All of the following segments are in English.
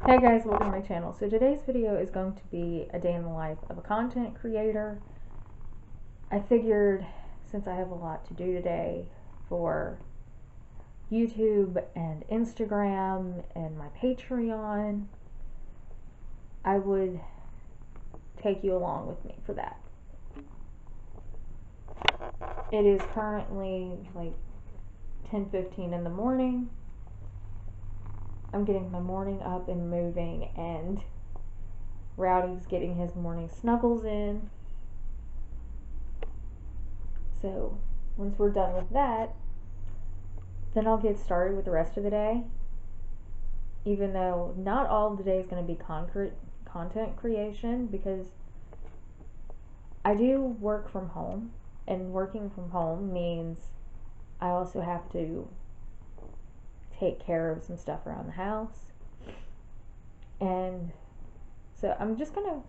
Hey guys, welcome to my channel. So today's video is going to be a day in the life of a content creator. I figured since I have a lot to do today for YouTube and Instagram and my Patreon, I would take you along with me for that. It is currently like 10:15 in the morning. I'm getting my morning up and moving, and Rowdy's getting his morning snuggles in. So once we're done with that, then I'll get started with the rest of the day. Even though not all of the day is going to be content creation, because I do work from home, and working from home means I also have to take care of some stuff around the house. And so I'm just going to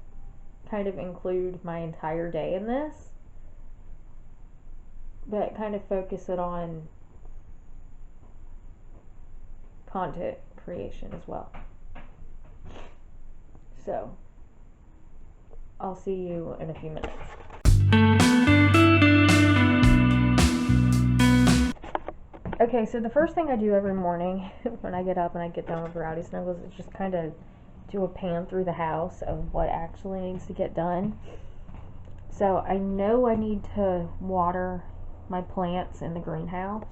kind of include my entire day in this, but kind of focus it on content creation as well. So I'll see you in a few minutes. Okay, so the first thing I do every morning when I get up and I get done with Rowdy Snuggles is just kind of do a pan through the house of what actually needs to get done. So I know I need to water my plants in the greenhouse,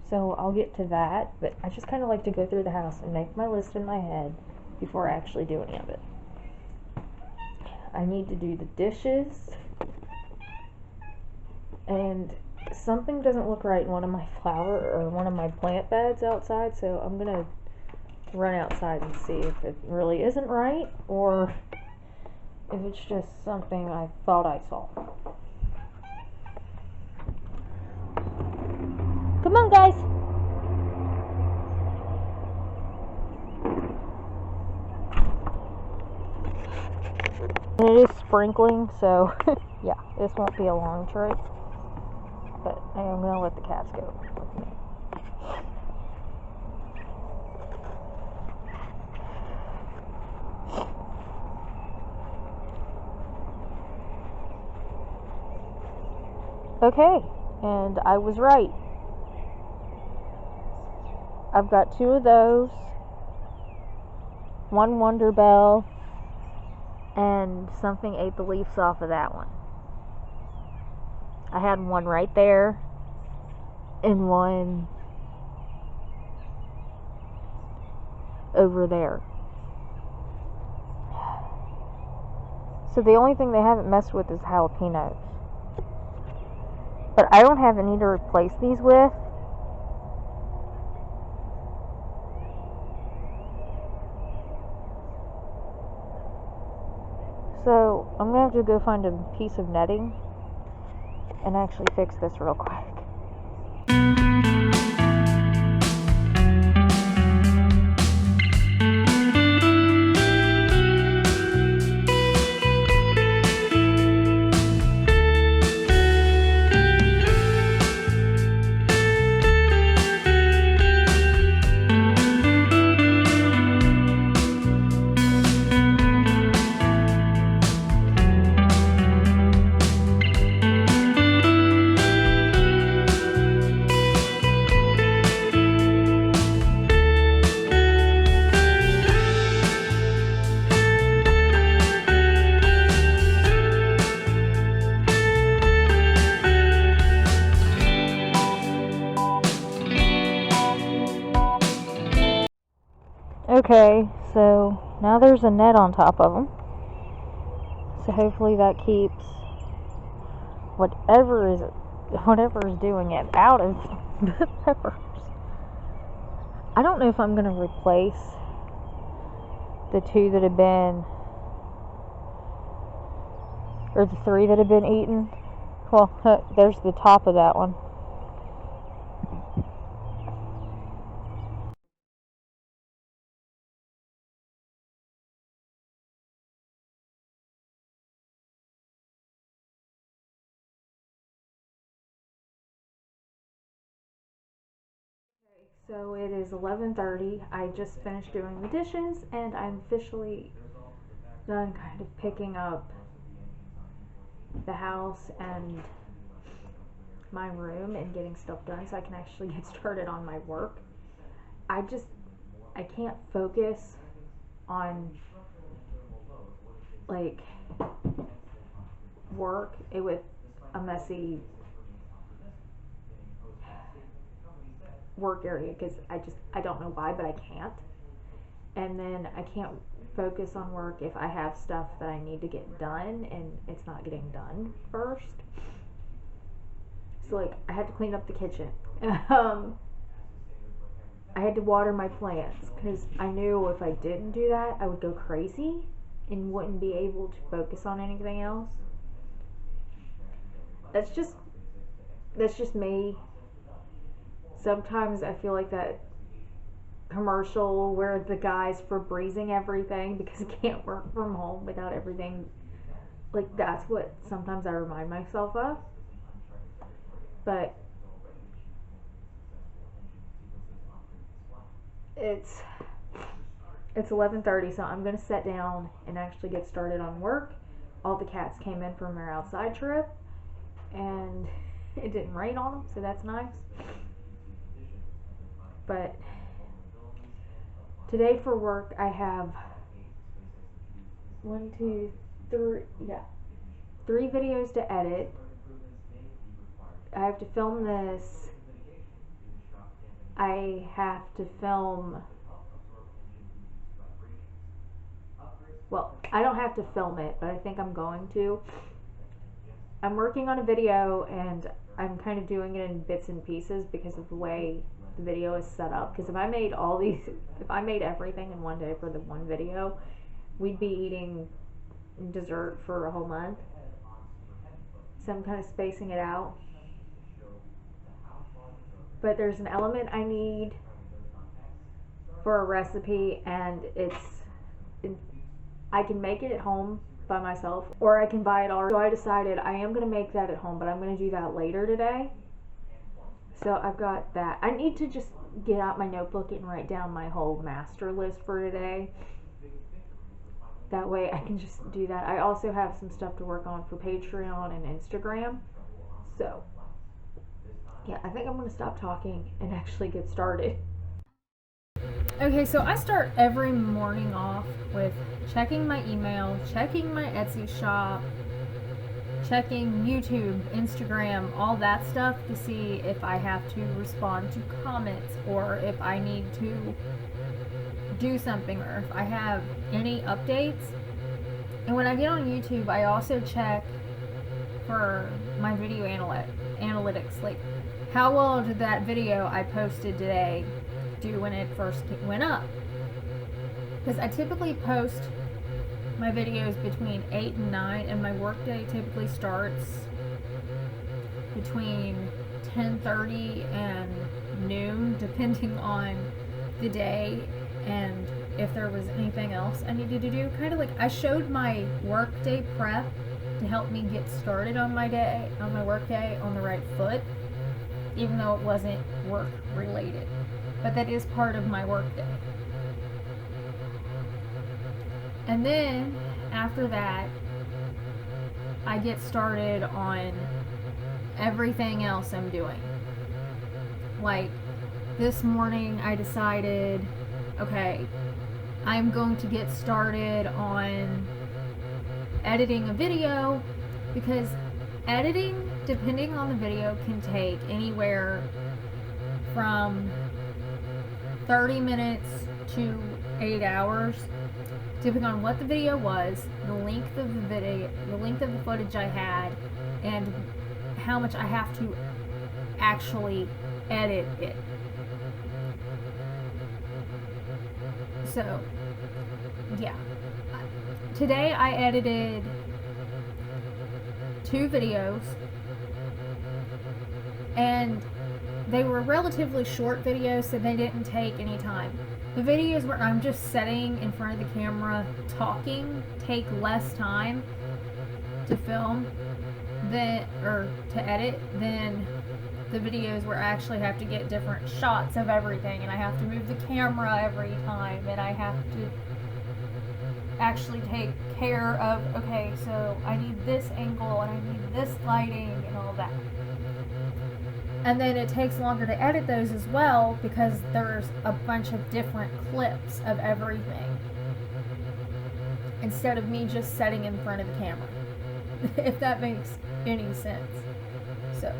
so I'll get to that, but I just kind of like to go through the house and make my list in my head before I actually do any of it. I need to do the dishes, and something doesn't look right in one of my flower or one of my plant beds outside, so I'm gonna run outside and see if it really isn't right or if it's just something I thought I saw. Come on, guys. And it is sprinkling, so yeah, this won't be a long trip, but I am going to let the cats go with me. Okay, and I was right. I've got 2 of those, 1 Wonder Bell, and something ate the leaves off of that one. I had one right there, and one over there. So the only thing they haven't messed with is jalapenos. But I don't have any to replace these with. So I'm going to have to go find a piece of netting and actually fix this real quick. Okay, so now there's a net on top of them. So hopefully that keeps whatever is doing it out of the peppers. I don't know if I'm going to replace the 2 that have been, or the 3 that have been eaten. Well, there's the top of that one. So it is 11:30. I just finished doing the dishes and I'm officially done kind of picking up the house and my room and getting stuff done so I can actually get started on my work. I can't focus on like work with a messy work area because I don't know why, but I can't. And then I can't focus on work if I have stuff that I need to get done and it's not getting done first. So like I had to clean up the kitchen. I had to water my plants because I knew if I didn't do that I would go crazy and wouldn't be able to focus on anything else. That's just me. Sometimes I feel like that commercial where the guy's Febrezing everything because he can't work from home without everything. Like that's what sometimes I remind myself of. But it's 11:30, so I'm gonna sit down and actually get started on work. All the cats came in from their outside trip, and it didn't rain on them, so that's nice. But today for work, I have three videos to edit. I have to film this. I have to film. Well, I don't have to film it, but I think I'm going to. I'm working on a video and I'm kind of doing it in bits and pieces because of the way the video is set up. Because if I made everything in one day for the one video, we'd be eating dessert for a whole month. So I'm kind of spacing it out. But there's an element I need for a recipe, and I can make it at home by myself, or I can buy it already. So I decided I am going to make that at home, but I'm going to do that later today. So I've got that. I need to just get out my notebook and write down my whole master list for today. That way I can just do that. I also have some stuff to work on for Patreon and Instagram. So yeah, I think I'm going to stop talking and actually get started. Okay, so I start every morning off with checking my email, checking my Etsy shop, checking YouTube, Instagram, all that stuff to see if I have to respond to comments or if I need to do something or if I have any updates. And when I get on YouTube, I also check for my video analytics, like how well did that video I posted today do when it first went up? Because I typically post my videos between 8 and 9, and my workday typically starts between 10:30 and noon, depending on the day and if there was anything else I needed to do. Kind of like I showed my workday prep to help me get started on my workday on the right foot, even though it wasn't work related. But that is part of my workday. And then after that, I get started on everything else I'm doing. Like this morning I decided, okay, I'm going to get started on editing a video, because editing, depending on the video, can take anywhere from 30 minutes to 8 hours, depending on what the video was, the length of the video, the length of the footage I had, and how much I have to actually edit it. So, yeah. Today I edited 2 videos, and they were relatively short videos, so they didn't take any time. The videos where I'm just sitting in front of the camera talking take less time to film or to edit than the videos where I actually have to get different shots of everything, and I have to move the camera every time, and I have to actually take care of, okay, so I need this angle and I need this lighting and all that. And then it takes longer to edit those as well because there's a bunch of different clips of everything instead of me just sitting in front of the camera. If that makes any sense. So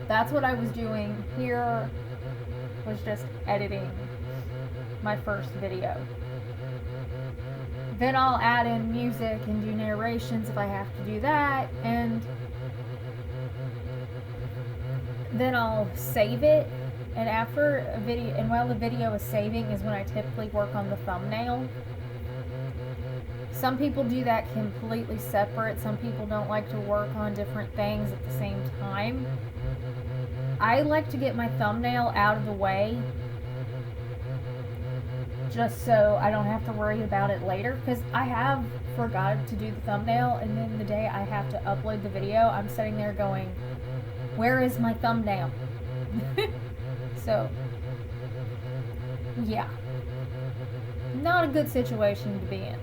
that's what I was doing here, was just editing my first video. Then I'll add in music and do narrations if I have to do that, and then I'll save it. And after a video, and while the video is saving is when I typically work on the thumbnail. Some people do that completely separate. Some people don't like to work on different things at the same time. I like to get my thumbnail out of the way just so I don't have to worry about it later, because I have forgot to do the thumbnail, and then the day I have to upload the video, I'm sitting there going, where is my thumbnail? So yeah, not a good situation to be in.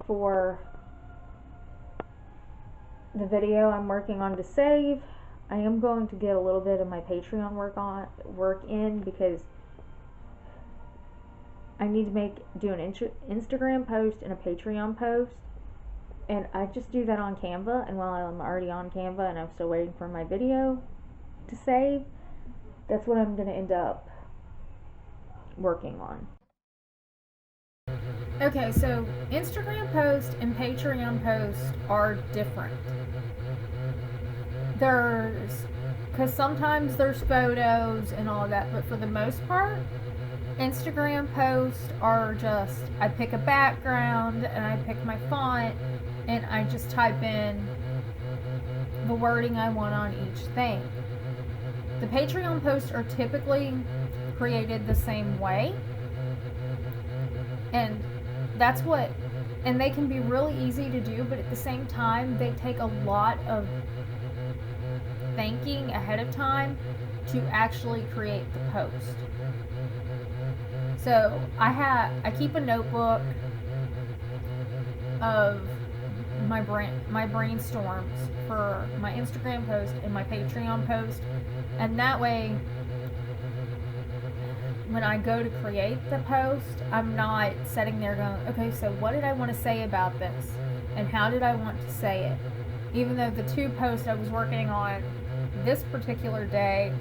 for the video I'm working on to save. I am going to get a little bit of my Patreon work in because I need to do an Instagram post and a Patreon post, and I just do that on Canva. And while I'm already on Canva and I'm still waiting for my video to save, that's what I'm going to end up working on. Okay, so Instagram post and Patreon post are different. Because sometimes there's photos and all that, but for the most part, Instagram posts are just, I pick a background and I pick my font and I just type in the wording I want on each thing. The Patreon posts are typically created the same way, and and they can be really easy to do, but at the same time, they take a lot of thinking ahead of time to actually create the post. So I keep a notebook of my brainstorms for my Instagram post and my Patreon post, and that way when I go to create the post, I'm not sitting there going, okay, so what did I want to say about this and how did I want to say it, even though the two posts I was working on this particular day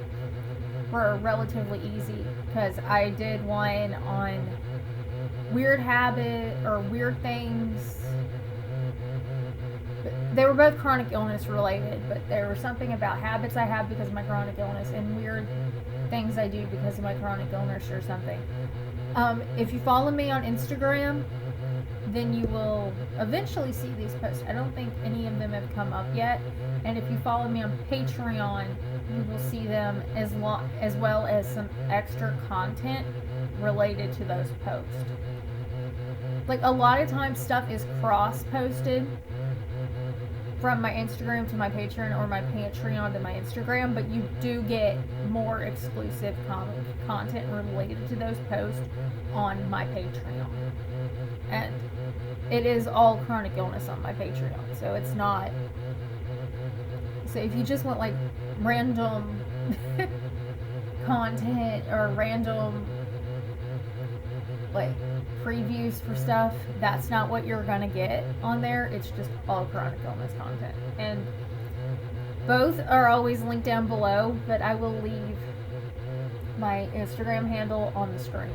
were relatively easy, because I did one on weird habit or weird things. They were both chronic illness related, but there was something about habits I have because of my chronic illness and weird things I do because of my chronic illness or something. If you follow me on Instagram, then you will eventually see these posts. I don't think any of them have come up yet. And if you follow me on Patreon, you will see them as well as some extra content related to those posts. Like, a lot of times stuff is cross-posted from my Instagram to my Patreon or my Patreon to my Instagram, but you do get more exclusive content related to those posts on my Patreon. And it is all chronic illness on my Patreon, so it's not. So if you just want like random content or random like previews for stuff, that's not what you're gonna get on there. It's just all chronic illness content, and both are always linked down below, but I will leave my Instagram handle on the screen.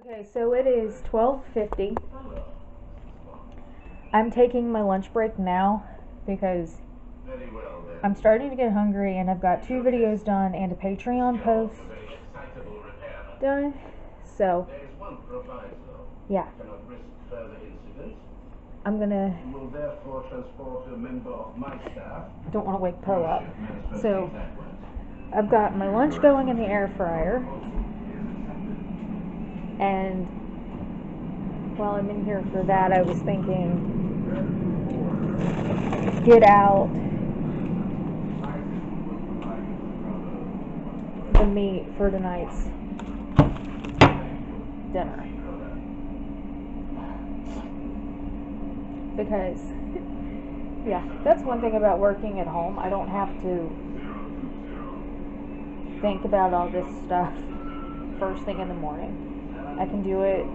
Okay, so it is 12:50. I'm taking my lunch break now because I'm starting to get hungry, and I've got 2 videos done and a Patreon post done. So, yeah. I'm gonna. Don't want to wake Poe up. So, I've got my lunch going in the air fryer. And while I'm in here for that, I was thinking, get out the meat for tonight's dinner. Because, yeah, that's one thing about working at home. I don't have to think about all this stuff first thing in the morning. I can do it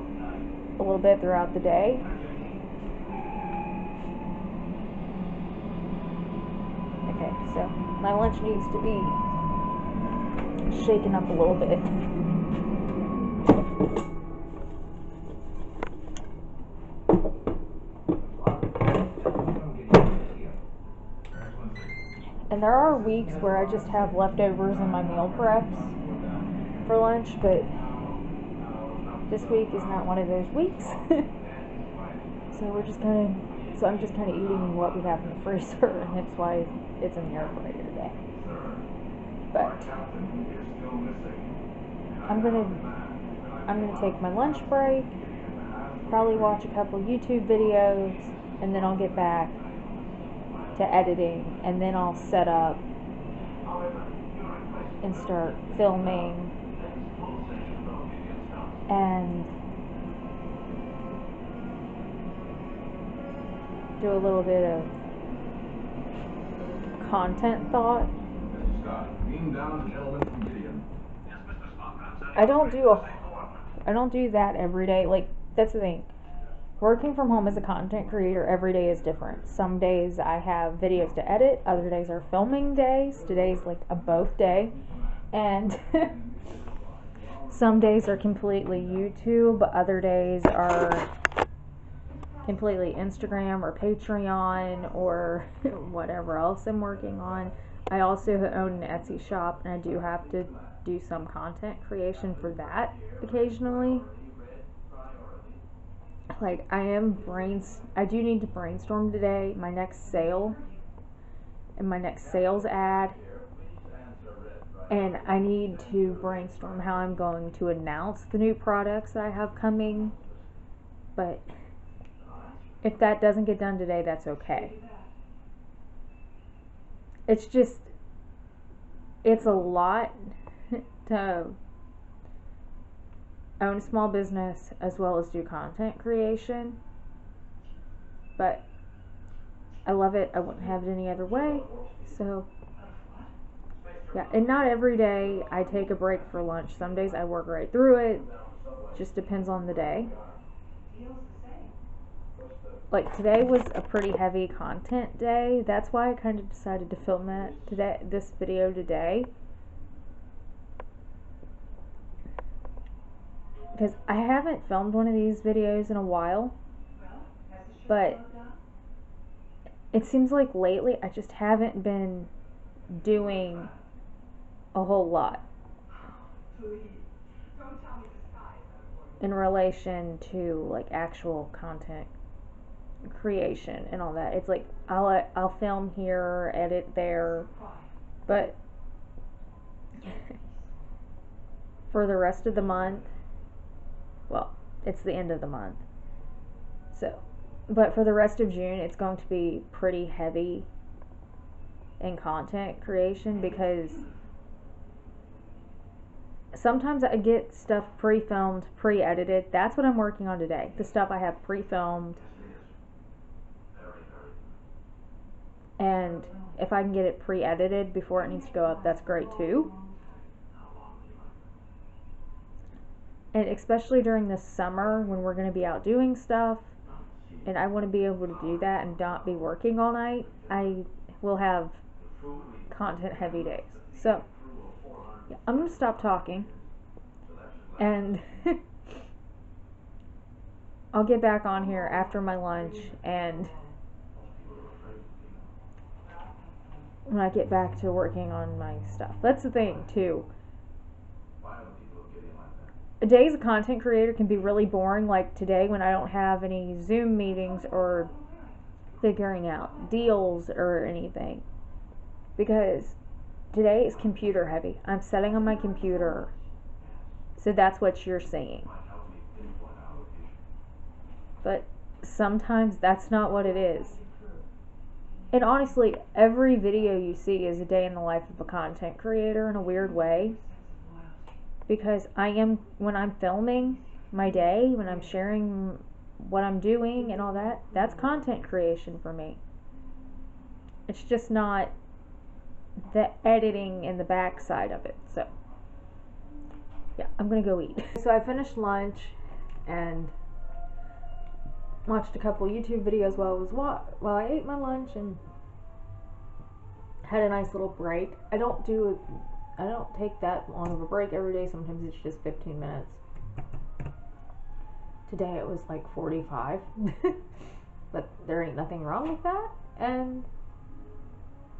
a little bit throughout the day. Okay, so my lunch needs to be shaken up a little bit. And there are weeks where I just have leftovers in my meal preps for lunch, but this week is not one of those weeks. So I'm just kind of eating what we have in the freezer, and that's why it's in the air fryer today. But I'm gonna take my lunch break, probably watch a couple YouTube videos, and then I'll get back to editing, and then I'll set up and start filming and do a little bit of content thought. I don't do that every day. Like, that's the thing. Working from home as a content creator, every day is different. Some days I have videos to edit, other days are filming days. Today's like a both day. And some days are completely YouTube, other days are completely Instagram or Patreon or whatever else I'm working on. I also own an Etsy shop, and I do have to do some content creation for that occasionally. Like, I do need to brainstorm today my next sale and my next sales ad, and I need to brainstorm how I'm going to announce the new products that I have coming. But if that doesn't get done today, that's okay. It's a lot to own a small business as well as do content creation, but I love it. I wouldn't have it any other way. So yeah, and not every day I take a break for lunch. Some days I work right through it. Just depends on the day. Like, today was a pretty heavy content day. That's why I kind of decided to film this video today. Because I haven't filmed one of these videos in a while, but it seems like lately I just haven't been doing a whole lot in relation to like actual content creation and all that. It's like I'll film here, edit there, but for the rest of the month, well, it's the end of the month, but for the rest of June, it's going to be pretty heavy in content creation, because sometimes I get stuff pre-filmed, pre-edited. That's what I'm working on today. The stuff I have pre-filmed, and if I can get it pre-edited before it needs to go up, that's great too. And especially during the summer when we're going to be out doing stuff, and I want to be able to do that and not be working all night, I will have content heavy days. So yeah, I'm going to stop talking, and I'll get back on here after my lunch, and when I get back to working on my stuff. That's the thing too. A day as a content creator can be really boring, like today when I don't have any Zoom meetings or figuring out deals or anything, because today is computer heavy. I'm setting on my computer, so that's what you're seeing. But sometimes that's not what it is. And honestly, every video you see is a day in the life of a content creator in a weird way. Because when I'm filming my day, when I'm sharing what I'm doing and all that, that's content creation for me. It's just not the editing and the backside of it. So yeah, I'm gonna go eat. So I finished lunch and watched a couple YouTube videos while I ate my lunch, and had a nice little break. I don't take that long of a break every day. Sometimes it's just 15 minutes. Today it was like 45. But there ain't nothing wrong with that. And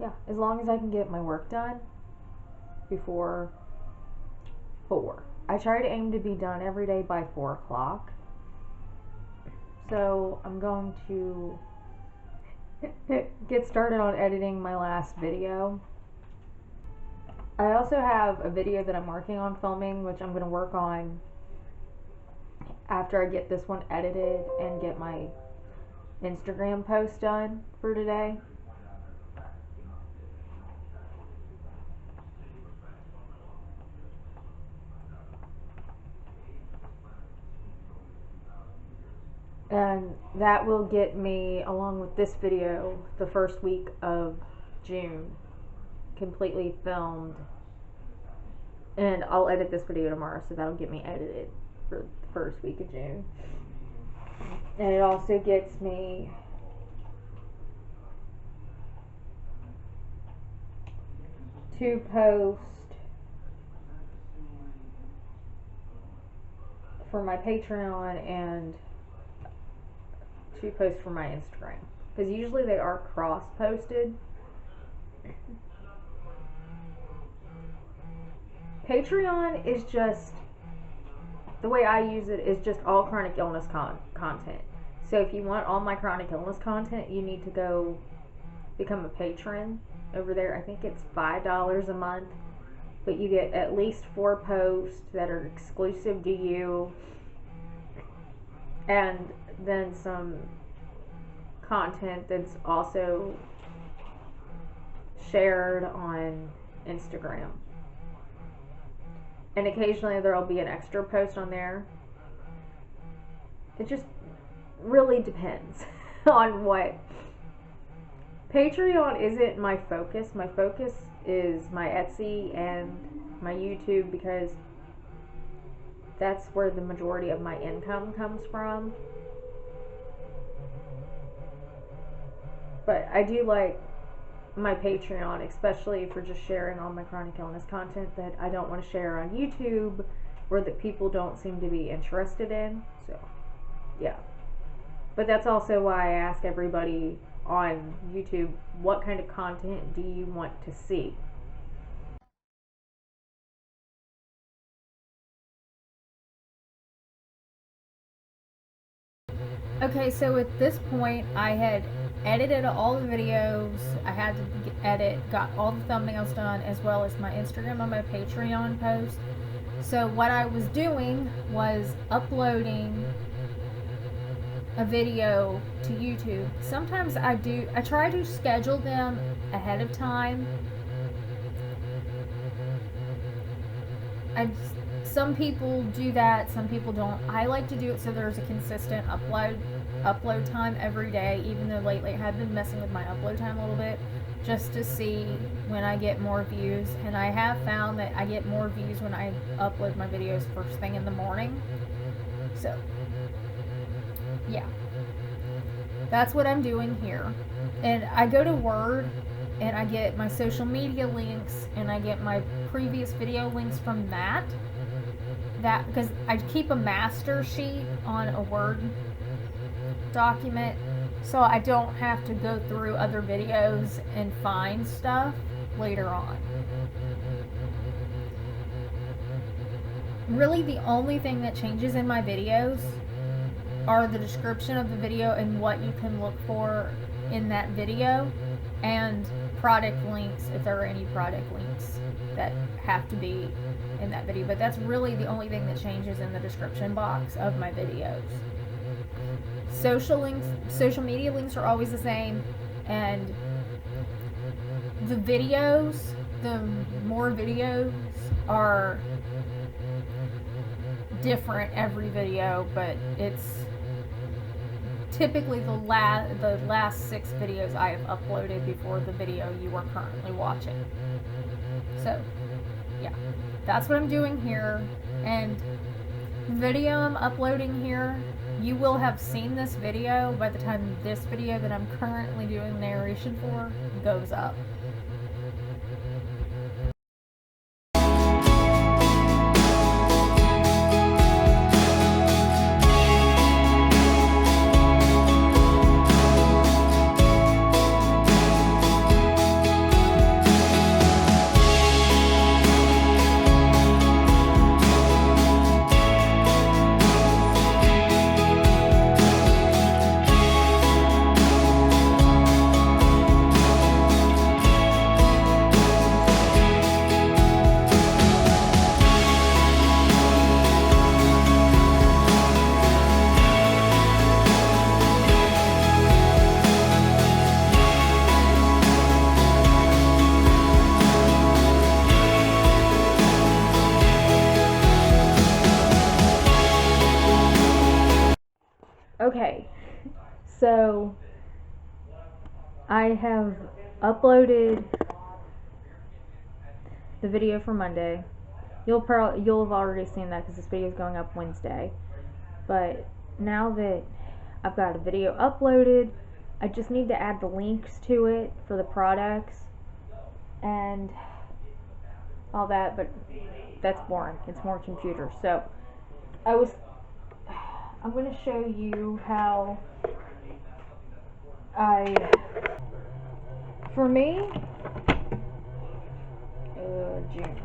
yeah, as long as I can get my work done before 4. I try to aim to be done every day by 4 o'clock. So I'm going to get started on editing my last video. I also have a video that I'm working on filming, which I'm going to work on after I get this one edited and get my Instagram post done for today. And that will get me, along with this video, the first week of June completely filmed. And I'll edit this video tomorrow, so that'll get me edited for the first week of June. And it also gets me to post for my Patreon and to post for my Instagram, because usually they are cross posted. Patreon is just, the way I use it is just all chronic illness content. So if you want all my chronic illness content, you need to go become a patron over there. I think it's $5 a month, but you get at least 4 posts that are exclusive to you, and then some content that's also shared on Instagram. And occasionally there'll be an extra post on there. It just really depends on what. Patreon isn't my focus. My focus is my Etsy and my YouTube, because that's where the majority of my income comes from. But I do like my Patreon, especially for just sharing all my chronic illness content that I don't want to share on YouTube, or that people don't seem to be interested in. So, yeah. But that's also why I ask everybody on YouTube, what kind of content do you want to see? Okay, so at this point, I had edited all the videos. I had to got all the thumbnails done, as well as my Instagram and my Patreon post. So what I was doing was uploading a video to YouTube. Sometimes I try to schedule them ahead of time. Some people do that, some people don't. I like to do it so there's a consistent upload time every day, even though lately I have been messing with my upload time a little bit, just to see when I get more views. And I have found that I get more views when I upload my videos first thing in the morning. So, yeah. That's what I'm doing here. And I go to Word and I get my social media links and I get my previous video links from that because I keep a master sheet on a Word document, so I don't have to go through other videos and find stuff later on. Really, the only thing that changes in my videos are the description of the video and what you can look for in that video, and product links, if there are any product links that have to be in that video. But that's really the only thing that changes in the description box of my videos. Social media links are always the same, and the more videos are different every video, but it's typically the last 6 videos I have uploaded before the video you are currently watching. So, yeah, that's what I'm doing here. And the video I'm uploading here, you will have seen this video by the time this video that I'm currently doing narration for goes up. Okay, so I have uploaded the video for Monday. You'll have already seen that because this video is going up Wednesday. But now that I've got a video uploaded, I just need to add the links to it for the products and all that, but that's boring. It's more computer. So I'm going to show you how for me, June,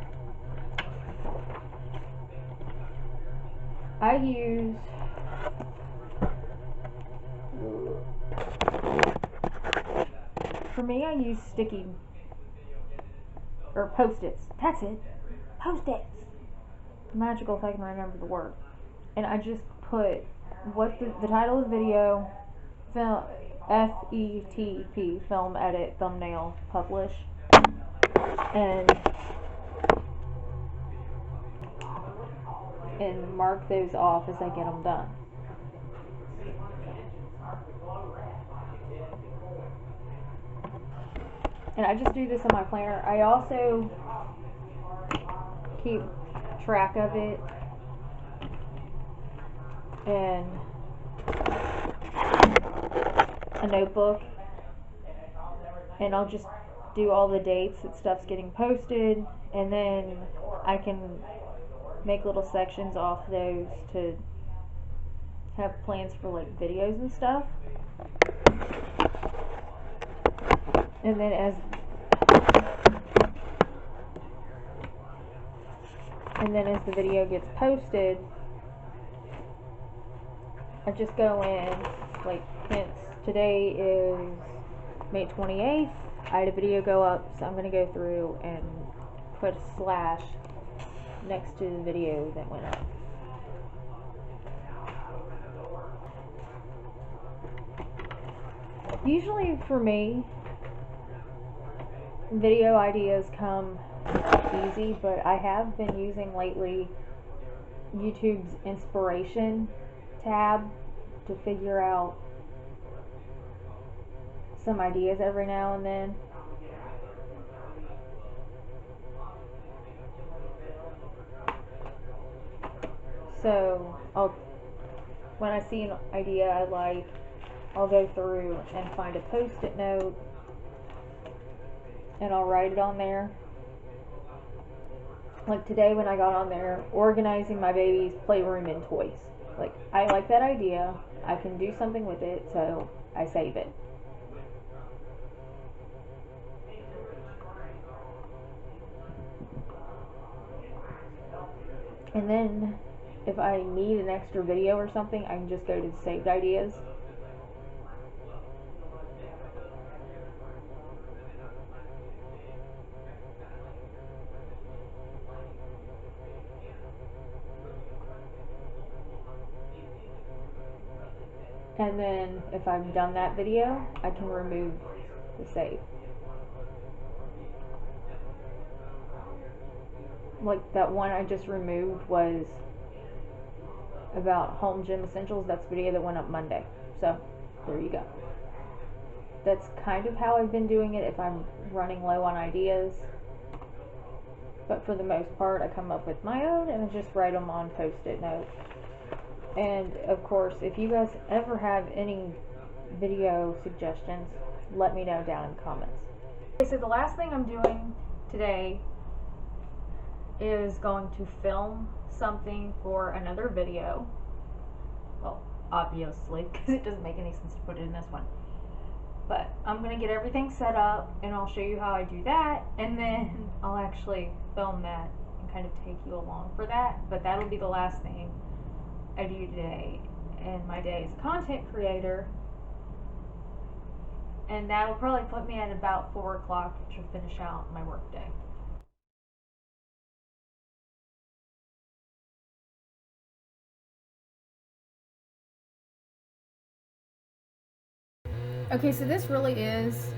I use sticky or Post-its. That's it. Post-its. Magical if I can remember the word. And I just put what the title of the video, film, FETP, film, edit, thumbnail, publish, and mark those off as I get them done. And I just do this on my planner. I also keep track of it in a notebook, and I'll just do all the dates that stuff's getting posted, and then I can make little sections off those to have plans for like videos and stuff. And then as the video gets posted, I just go in, like, since today is May 28th, I had a video go up, so I'm going to go through and put a slash next to the video that went up. Usually for me, video ideas come easy, but I have been using lately YouTube's inspiration tab to figure out some ideas every now and then. So when I see an idea I like, I'll go through and find a Post-it note and I'll write it on there. Like today when I got on there, organizing my baby's playroom and toys. Like, I like that idea, I can do something with it, so I save it. And then if I need an extra video or something, I can just go to the saved ideas. And then if I've done that video, I can remove the save. Like that one I just removed was about home gym essentials. That's the video that went up Monday. So there you go. That's kind of how I've been doing it if I'm running low on ideas. But for the most part, I come up with my own and I just write them on Post-it notes. And of course, if you guys ever have any video suggestions, let me know down in the comments. Okay, so the last thing I'm doing today is going to film something for another video. Well, obviously, because it doesn't make any sense to put it in this one. But I'm going to get everything set up and I'll show you how I do that, and then I'll actually film that and kind of take you along for that. But that'll be the last thing I do today in my day as a content creator, and that'll probably put me at about 4 o'clock to finish out my work day. Okay, so this really is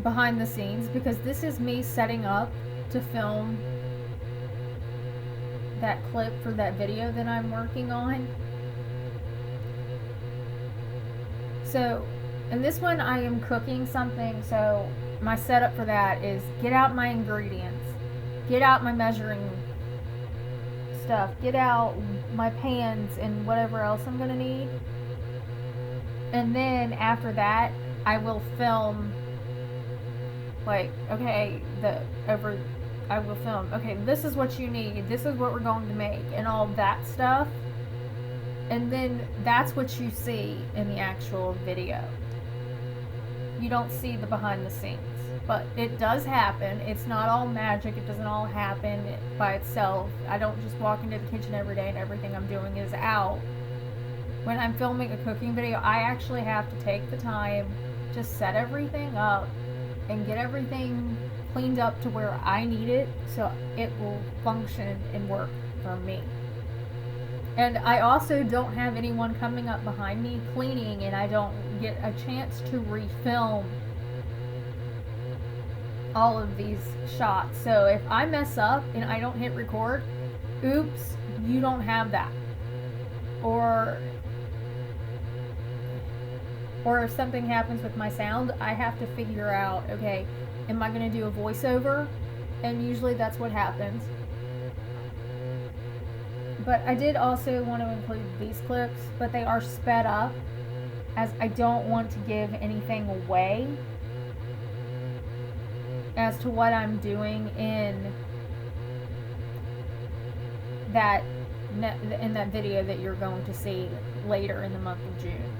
behind the scenes, because this is me setting up to film that clip for that video that I'm working on. So, in this one, I am cooking something. So, my setup for that is get out my ingredients, get out my measuring stuff, get out my pans and whatever else I'm gonna need. And then after that, I will film, like, okay, I will film, okay, this is what you need, this is what we're going to make, and all that stuff. And then that's what you see in the actual video. You don't see the behind the scenes. But it does happen. It's not all magic. It doesn't all happen by itself. I don't just walk into the kitchen every day and everything I'm doing is out. When I'm filming a cooking video, I actually have to take the time to set everything up and get everything cleaned up to where I need it so it will function and work for me. And I also don't have anyone coming up behind me cleaning, and I don't get a chance to refilm all of these shots. So if I mess up and I don't hit record, oops, you don't have that. Or if something happens with my sound, I have to figure out, okay, am I going to do a voiceover? And usually that's what happens. But I did also want to include these clips, but they are sped up, as I don't want to give anything away as to what I'm doing in that video that you're going to see later in the month of June.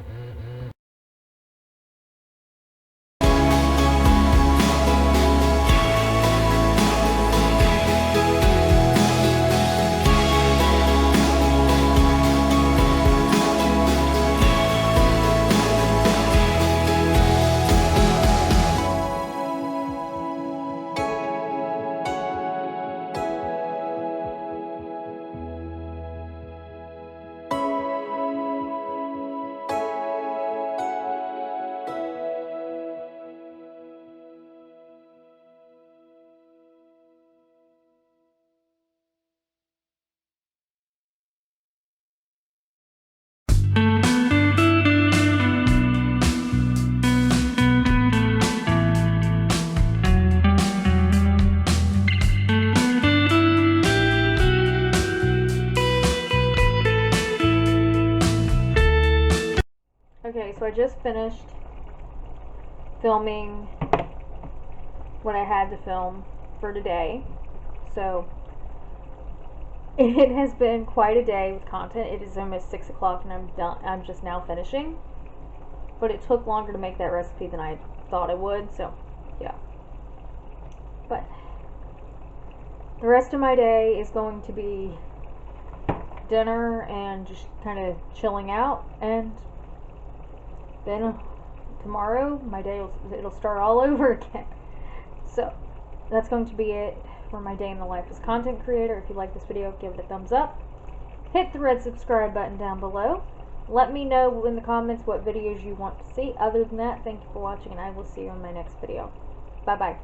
Okay, so I just finished filming what I had to film for today. So it has been quite a day with content. It is almost 6 o'clock and I'm done. I'm just now finishing. But it took longer to make that recipe than I thought it would, so yeah. But the rest of my day is going to be dinner and just kind of chilling out, and then tomorrow my day it'll start all over again. So that's going to be it for my day in the life as content creator. If you like this video, give it a thumbs up. Hit the red subscribe button down below. Let me know in the comments what videos you want to see. Other than that, thank you for watching, and I will see you in my next video. Bye bye.